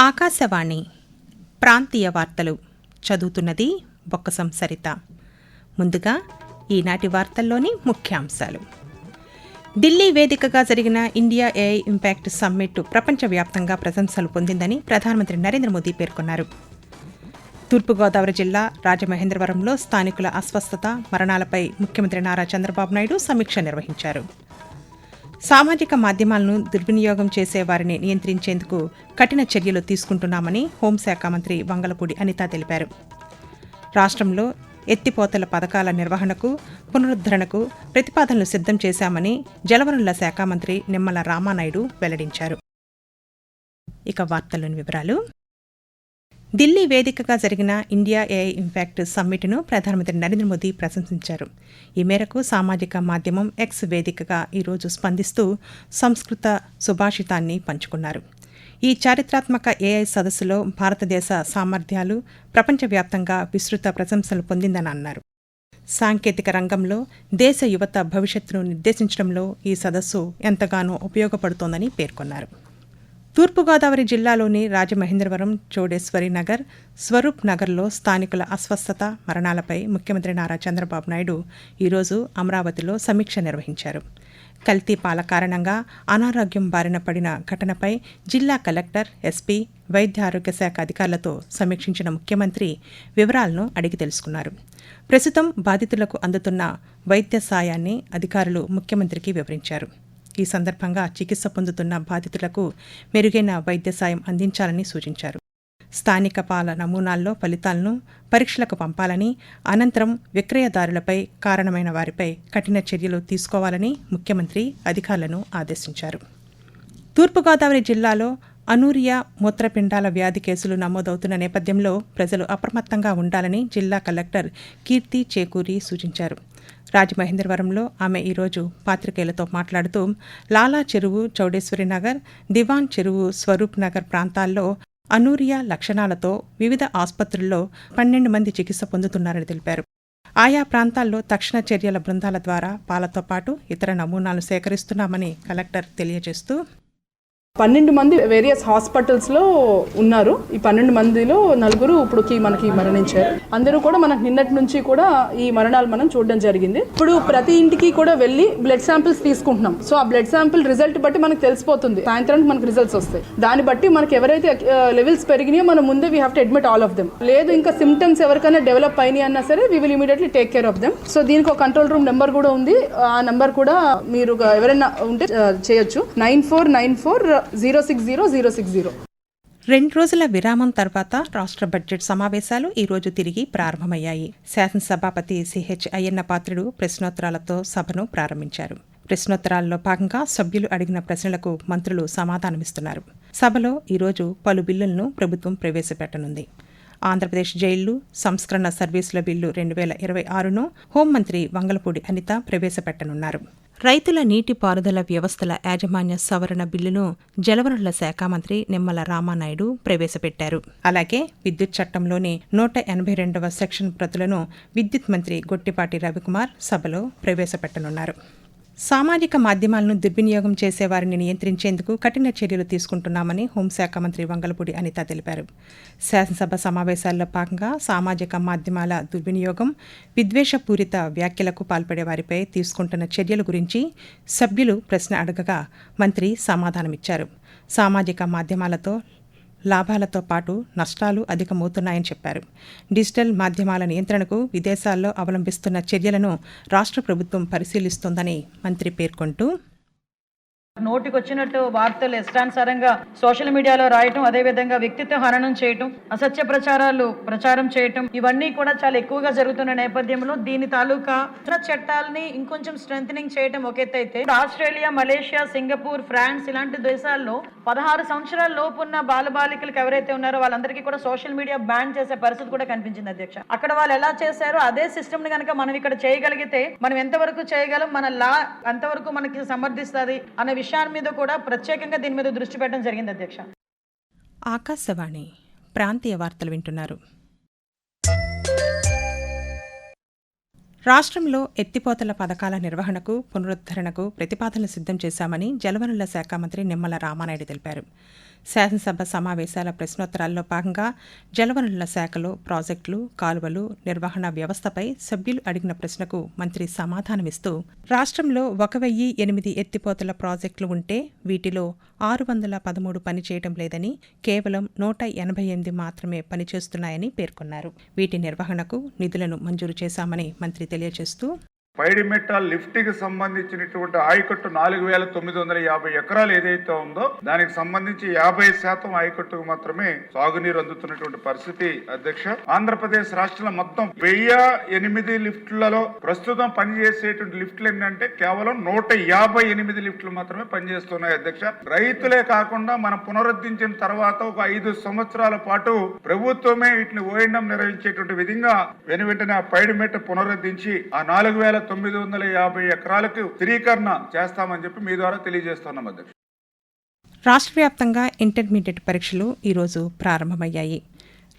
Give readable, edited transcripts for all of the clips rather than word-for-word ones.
ఆకాశవాణి ప్రాంతీయ వార్తలు చదువుతున్నది బొక్కసం సరిత. ముందుగా ఈనాటి వార్తల్లోని ముఖ్యాంశాలు. ఢిల్లీ వేదికగా జరిగిన ఇండియా ఏఐ ఇంపాక్ట్ సమ్మిట్ ప్రపంచవ్యాప్తంగా ప్రశంసలు పొందిందని ప్రధానమంత్రి నరేంద్ర మోదీ పేర్కొన్నారు. తూర్పుగోదావరి జిల్లా రాజమహేంద్రవరంలో స్థానికుల అస్వస్థత, మరణాలపై ముఖ్యమంత్రి నారా చంద్రబాబు నాయుడు సమీక్ష నిర్వహించారు. సామాజిక మాధ్యమాలను దుర్వినియోగం చేసే వారిని నియంత్రించేందుకు కఠిన చర్యలు తీసుకుంటున్నామని హోంశాఖ మంత్రి వంగలపూడి అనిత తెలిపారు. రాష్ట్రంలో ఎత్తిపోతల పథకాల నిర్వహణకు, పునరుద్ధరణకు ప్రతిపాదనలు సిద్ధం చేశామని జలవనరుల శాఖ మంత్రి నిమ్మల రామానాయుడు వెల్లడించారు. ఇక వార్తల్లోని వివరాలు. ఢిల్లీ వేదికగా జరిగిన ఇండియా ఏఐ ఇంపాక్ట్ సమ్మిట్ను ప్రధానమంత్రి నరేంద్ర మోదీ ప్రశంసించారు. ఈ మేరకు సామాజిక మాధ్యమం ఎక్స్ వేదికగా ఈరోజు స్పందిస్తూ సంస్కృత సుభాషితాన్ని పంచుకున్నారు. ఈ చారిత్రాత్మక ఏఐ సదస్సులో భారతదేశ సామర్థ్యాలు ప్రపంచవ్యాప్తంగా విస్తృత ప్రశంసలు పొందిందని అన్నారు. సాంకేతిక రంగంలో దేశ యువత భవిష్యత్తును నిర్దేశించడంలో ఈ సదస్సు ఎంతగానో ఉపయోగపడుతోందని పేర్కొన్నారు. తూర్పుగోదావరి జిల్లాలోని రాజమహేంద్రవరం, చౌడేశ్వరి నగర్, స్వరూప్ నగర్లో స్థానికుల అస్వస్థత, మరణాలపై ముఖ్యమంత్రి నారా చంద్రబాబు నాయుడు ఈరోజు అమరావతిలో సమీక్ష నిర్వహించారు. కల్తీ పాల కారణంగా అనారోగ్యం బారిన పడిన ఘటనపై జిల్లా కలెక్టర్, ఎస్పీ, వైద్య ఆరోగ్య శాఖ అధికారులతో సమీక్షించిన ముఖ్యమంత్రి వివరాలను అడిగి తెలుసుకున్నారు. ప్రస్తుతం బాధితులకు అందుతున్న వైద్య సాయాన్ని అధికారులు ముఖ్యమంత్రికి వివరించారు. ఈ సందర్భంగా చికిత్స పొందుతున్న బాధితులకు మెరుగైన వైద్య సాయం అందించాలని సూచించారు. స్థానిక పాల నమూనాల్లో ఫలితాలను పరీక్షలకు పంపాలని, అనంతరం విక్రయదారులపై కారణమైన వారిపై కఠిన చర్యలు తీసుకోవాలని ముఖ్యమంత్రి అధికారులను ఆదేశించారు. తూర్పుగోదావరి జిల్లాలో అనూరియా మూత్రపిండాల వ్యాధి కేసులు నమోదవుతున్న నేపథ్యంలో ప్రజలు అప్రమత్తంగా ఉండాలని జిల్లా కలెక్టర్ కీర్తి చేకూరి సూచించారు. రాజమహేంద్రవరంలో ఆమె ఈరోజు పాత్రికేయులతో మాట్లాడుతూ లాలా చెరువు, చౌడేశ్వరి నగర్, దివాన్ చెరువు, స్వరూప్ నగర్ ప్రాంతాల్లో అనూరియా లక్షణాలతో వివిధ ఆసుపత్రుల్లో 12 మంది చికిత్స పొందుతున్నారని తెలిపారు. ఆయా ప్రాంతాల్లో తక్షణ చర్యల బృందాల ద్వారా పాలతో పాటు ఇతర నమూనాలు సేకరిస్తున్నామని కలెక్టర్ తెలియజేస్తూ 12 మంది వేరియస్ హాస్పిటల్స్లో ఉన్నారు. ఈ 12 మందిలో 4 ఇప్పుడు మనకి మరణించారు. అందరూ కూడా మనకు నిన్నటి నుంచి కూడా ఈ మరణాలు మనం చూడడం జరిగింది. ఇప్పుడు ప్రతి ఇంటికి కూడా వెళ్ళి బ్లడ్ శాంపిల్స్ తీసుకుంటున్నాం. సో ఆ బ్లడ్ శాంపిల్ రిజల్ట్ బట్టి మనకు తెలిసిపోతుంది. సాయంత్రానికి మనకు రిజల్ట్స్ వస్తాయి. దాన్ని బట్టి మనకి ఎవరైతే లెవెల్స్ పెరిగినాయో మనం ముందే we have to admit all of them. లేదు ఇంకా సిమ్టమ్స్ ఎవరికైనా డెవలప్ అయినాయి అన్నా సరే we will immediately take care of them. So దీనికి ఒక కంట్రోల్ రూమ్ నెంబర్ కూడా ఉంది. ఆ నెంబర్ కూడా మీరు ఎవరైనా ఉంటే చేయొచ్చు. 9494060060. 2 రోజుల విరామం తర్వాత రాష్ట్ర బడ్జెట్ సమావేశాలు ఈరోజు తిరిగి ప్రారంభమయ్యాయి. శాసనసభాపతి సిహెచ్ అయ్యన్న పాత్రుడు ప్రశ్నోత్తరాలతో సభను ప్రారంభించారు. ప్రశ్నోత్తరాల్లో భాగంగా సభ్యులు అడిగిన ప్రశ్నలకు మంత్రులు సమాధానమిస్తున్నారు. సభలో ఈరోజు పలు బిల్లులను ప్రభుత్వం ప్రవేశపెట్టనుంది. ఆంధ్రప్రదేశ్ జైళ్లు సంస్కరణ సర్వీసుల బిల్లు 2026ను హోంమంత్రి వంగలపూడి అనిత ప్రవేశపెట్టనున్నారు. రైతుల నీటిపారుదల వ్యవస్థల యాజమాన్య సవరణ బిల్లును జలవనరుల శాఖ మంత్రి నిమ్మల రామానాయుడు ప్రవేశపెట్టారు. అలాగే విద్యుత్ చట్టంలోని 182వ సెక్షన్ ప్రతులను విద్యుత్ మంత్రి గొట్టిపాటి రవికుమార్ సభలో ప్రవేశపెట్టనున్నారు. సామాజిక మాధ్యమాలను దుర్వినియోగం చేసేవారిని నియంత్రించేందుకు కఠిన చర్యలు తీసుకుంటున్నామని హోంశాఖ మంత్రి వంగలపూడి అనిత తెలిపారు. శాసనసభ సమావేశాల్లో భాగంగా సామాజిక మాధ్యమాల దుర్వినియోగం, విద్వేషపూరిత వ్యాఖ్యలకు పాల్పడే వారిపై తీసుకుంటున్న చర్యల గురించి సభ్యులు ప్రశ్న అడగగా మంత్రి సమాధానమిచ్చారు. సామాజిక మాధ్యమాలతో లాభాలతో పాటు నష్టాలు అధికమవుతున్నాయని చెప్పారు. డిజిటల్ మాధ్యమాల నియంత్రణకు విదేశాల్లో అవలంబిస్తున్న చర్యలను రాష్ట్ర ప్రభుత్వం పరిశీలిస్తోందని మంత్రి పేర్కొంటూ నోటికొచ్చినట్టు వార్తలు ఇష్టానుసారంగా సోషల్ మీడియాలో రాయటం, అదేవిధంగా వ్యక్తిత్వ హననం చేయటం, అసత్య ప్రచారం చేయటం, ఇవన్నీ కూడా చాలా ఎక్కువగా జరుగుతున్న నేపథ్యంలో దీని తాలూకా చట్టాలని ఇంకొంచెం స్ట్రెంథనింగ్ చేయటం ఒక ఎత్తు అయితే, ఆస్ట్రేలియా, మలేషియా, సింగపూర్, ఫ్రాన్స్ ఇలాంటి దేశాల్లో 16 సంవత్సరాల లోపు ఉన్న బాలబాలికలకు ఎవరైతే ఉన్నారో వాళ్ళందరికీ కూడా సోషల్ మీడియా బ్యాన్ చేసే పరిస్థితి కూడా కనిపించింది అధ్యక్ష. అక్కడ వాళ్ళు ఎలా చేశారో అదే సిస్టమ్ ని కనుక మనం ఇక్కడ చేయగలిగితే మనం ఎంతవరకు చేయగలం, మన లా అంతవరకు మనకి సమర్థిస్తుంది అనే విషయాల మీద కూడా ప్రత్యేకంగా దీని మీద దృష్టి పెట్టడం జరిగింది అధ్యక్ష. ఆకాశవాణి ప్రాంతీయ వార్తలు వింటున్నారు. రాష్ట్రంలో ఎత్తిపోతల పథకాల నిర్వహణకు, పునరుద్ధరణకు ప్రతిపాదనలు సిద్ధం చేశామని జలవనరుల శాఖ మంత్రి నిమ్మల రామానాయుడు తెలిపారు. శాసనసభ సమావేశాల ప్రశ్నోత్తరాల్లో భాగంగా జలవనరుల శాఖలో ప్రాజెక్టులు, కాలువలు, నిర్వహణ వ్యవస్థపై సభ్యులు అడిగిన ప్రశ్నకు మంత్రి సమాధానమిస్తూ, రాష్ట్రంలో 1008 ఎత్తిపోతల ప్రాజెక్టులు ఉంటే వీటిలో 613 పనిచేయడం లేదని, కేవలం 188 మాత్రమే పనిచేస్తున్నాయని పేర్కొన్నారు. వీటి నిర్వహణకు నిధులను మంజూరు చేశామని మంత్రి తెలియజేస్తూ, పైడిమెట్ట లిఫ్ట్ కి సంబంధించినటువంటి ఆయకట్టు 4,950 ఎకరాలు ఏదైతే ఉందో దానికి సంబంధించి 50% ఆయకట్టుకు మాత్రమే సాగునీరు అందుతున్నటువంటి పరిస్థితి అధ్యక్ష. ఆంధ్రప్రదేశ్ రాష్ట్రంలో మొత్తం 1008 లిఫ్ట్లలో ప్రస్తుతం పనిచేసేటువంటి లిఫ్ట్లు ఏంటంటే కేవలం 158 లిఫ్ట్లు మాత్రమే పనిచేస్తున్నాయి అధ్యక్ష. రైతులే కాకుండా మనం పునరుద్ధరించిన తర్వాత ఒక 5 సంవత్సరాల పాటు ప్రభుత్వమే వీటిని ఓఎండం నిర్వహించేటువంటి విధంగా వెనువెంటనే పైడిమెట్ట పునరుద్ధరించి ఆ 4,950 ఎకరాలకు స్థిరీకరణ చేస్తామని చెప్పి మీ ద్వారా తెలియజేస్తున్నాం అధ్యక్ష. రాష్ట్ర వ్యాప్తంగా ఇంటర్మీడియట్ పరీక్షలు ఈరోజు ప్రారంభమయ్యాయి.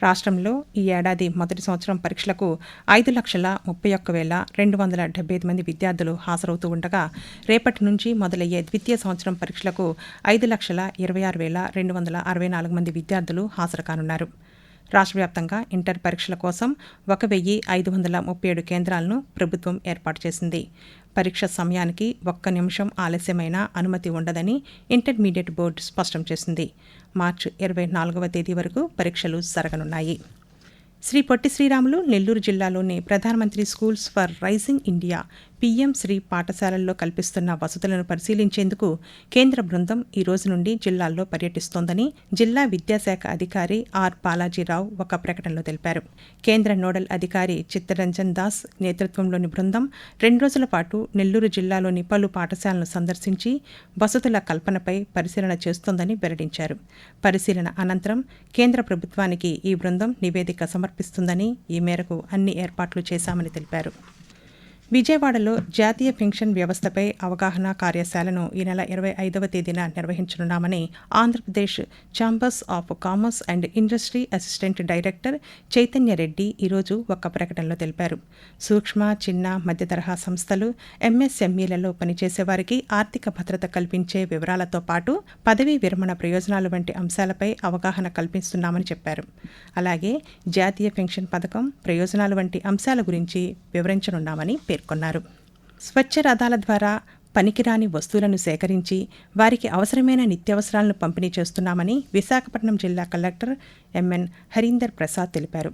రాష్ట్రంలో ఈ ఏడాది మొదటి సంవత్సరం పరీక్షలకు 5,31,275 మంది విద్యార్థులు హాజరవుతూ ఉండగా, రేపటి నుంచి మొదలయ్యే ద్వితీయ సంవత్సరం పరీక్షలకు 5,26,264 మంది విద్యార్థులు హాజరు కానున్నారు. రాష్ట్ర వ్యాప్తంగా ఇంటర్ పరీక్షల కోసం 1,537 కేంద్రాలను ప్రభుత్వం ఏర్పాటు చేసింది. పరీక్ష సమయానికి 1 నిమిషం ఆలస్యమైనా అనుమతి ఉండదని ఇంటర్మీడియట్ బోర్డు స్పష్టం చేసింది. మార్చి 24వ తేదీ వరకు పరీక్షలు జరగనున్నాయి. శ్రీ పొట్టి శ్రీరాములు నెల్లూరు జిల్లాలోని ప్రధానమంత్రి schools for rising India PM Shri పాఠశాలల్లో కల్పిస్తున్న వసతులను పరిశీలించేందుకు కేంద్ర బృందం ఈ రోజు నుండి జిల్లాల్లో పర్యటిస్తోందని జిల్లా విద్యాశాఖ అధికారి ఆర్ బాలాజీరావు ఒక ప్రకటనలో తెలిపారు. కేంద్ర నోడల్ అధికారి చిత్తరంజన్ దాస్ నేతృత్వంలోని బృందం 2 రోజుల పాటు నెల్లూరు జిల్లాలోని పలు పాఠశాలను సందర్శించి వసతుల కల్పనపై పరిశీలన చేస్తోందని వెల్లడించారు. పరిశీలన అనంతరం కేంద్ర ప్రభుత్వానికి ఈ బృందం నివేదిక సమర్పిస్తుందని, ఈ మేరకు అన్ని ఏర్పాట్లు చేశామని తెలిపారు. విజయవాడలో జాతీయ పెన్షన్ వ్యవస్థపై అవగాహన కార్యశాలను ఈ నెల 25వ తేదీన నిర్వహించనున్నామని Andhra Pradesh chambers of commerce and industry assistant director Chaitanya Reddy ఈరోజు ఒక ప్రకటనలో తెలిపారు. సూక్ష్మ, చిన్న, మధ్య తరహా సంస్థలు, ఎంఎస్ఎంఈలలో పనిచేసేవారికి ఆర్థిక భద్రత కల్పించే వివరాలతో పాటు పదవీ విరమణ ప్రయోజనాలు వంటి అంశాలపై అవగాహన కల్పిస్తున్నామని చెప్పారు. అలాగే జాతీయ పెన్షన్ పథకం ప్రయోజనాలు వంటి అంశాల గురించి వివరించనున్నామని పేర్కొన్నారు. స్వచ్ఛ రథాల ద్వారా పనికిరాని వస్తువులను సేకరించి వారికి అవసరమైన నిత్యావసరాలను పంపిణీ చేస్తున్నామని విశాఖపట్నం జిల్లా కలెక్టర్ ఎంఎన్ హరీందర్ ప్రసాద్ తెలిపారు.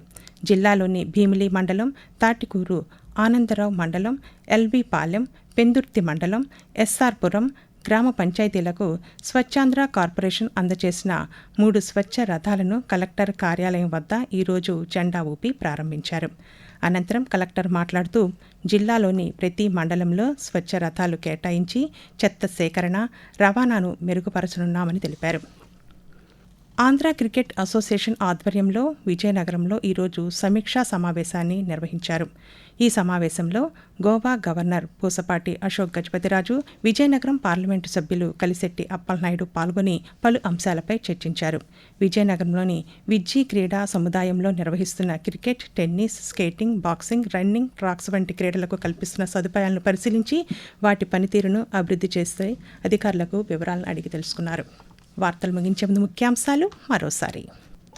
జిల్లాలోని భీమిలి మండలం, తాటికూరు, ఆనందరావు మండలం, ఎల్బీ పాలెం, పెందుర్తి మండలం, ఎస్ఆర్పురం గ్రామ పంచాయతీలకు స్వచ్ఛాంధ్ర కార్పొరేషన్ అందజేసిన 3 స్వచ్ఛ రథాలను కలెక్టర్ కార్యాలయం వద్ద ఈరోజు జెండా ఊపి ప్రారంభించారు. అనంతరం కలెక్టర్ మాట్లాడుతూ, జిల్లాలోని ప్రతి మండలంలో స్వచ్ఛ రథాలు కేటాయించి చెత్త సేకరణ, రవాణాను మెరుగుపరచనున్నామని తెలిపారు. ఆంధ్ర క్రికెట్ అసోసియేషన్ ఆధ్వర్యంలో విజయనగరంలో ఈరోజు సమీక్షా సమావేశాన్ని నిర్వహించారు. ఈ సమావేశంలో గోవా గవర్నర్ పూసపాటి అశోక్ గజపతిరాజు, విజయనగరం పార్లమెంటు సభ్యులు కలిశెట్టి అప్పలనాయుడు పాల్గొని పలు అంశాలపై చర్చించారు. విజయనగరంలోని విజ్జీ క్రీడా సముదాయంలో నిర్వహిస్తున్న cricket, tennis, skating, boxing, running, tracks వంటి క్రీడలకు కల్పిస్తున్న సదుపాయాలను పరిశీలించి వాటి పనితీరును అభివృద్ధి చేస్తే అధికారులకు వివరాలను అడిగి తెలుసుకున్నారు. వార్తలు ముగించే ముందు ముఖ్యాంశాలు మరోసారి.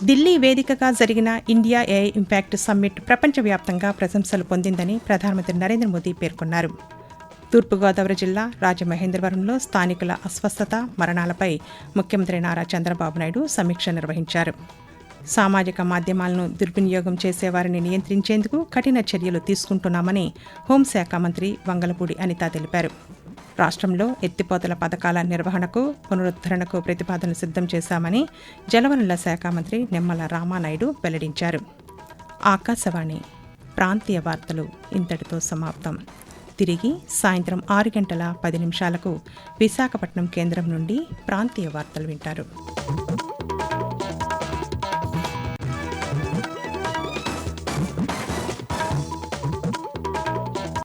ఢిల్లీ వేదికగా జరిగిన ఇండియా ఏఐ ఇంపాక్ట్ సమ్మిట్ ప్రపంచవ్యాప్తంగా ప్రశంసలు పొందిందని ప్రధానమంత్రి నరేంద్ర మోదీ పేర్కొన్నారు. తూర్పుగోదావరి జిల్లా రాజమహేంద్రవరంలో స్థానికుల అస్వస్థత, మరణాలపై ముఖ్యమంత్రి నారా చంద్రబాబు నాయుడు సమీక్ష నిర్వహించారు. సామాజిక మాధ్యమాలను దుర్వినియోగం చేసేవారిని నియంత్రించేందుకు కఠిన చర్యలు తీసుకుంటున్నామని హోంశాఖ మంత్రి వంగలపూడి అనిత తెలిపారు. రాష్ట్రంలో ఎత్తిపోతల పథకాల నిర్వహణకు, పునరుద్ధరణకు ప్రతిపాదనలు సిద్ధం చేశామని జలవనరుల శాఖ మంత్రి నిమ్మల రామానాయుడు వెల్లడించారు. ఆకాశవాణి ప్రాంతీయ వార్తలు ఇంతటితో సమాప్తం. తిరిగి సాయంత్రం 6:10 విశాఖపట్నం కేంద్రం నుండి ప్రాంతీయ వార్తలు వింటారు.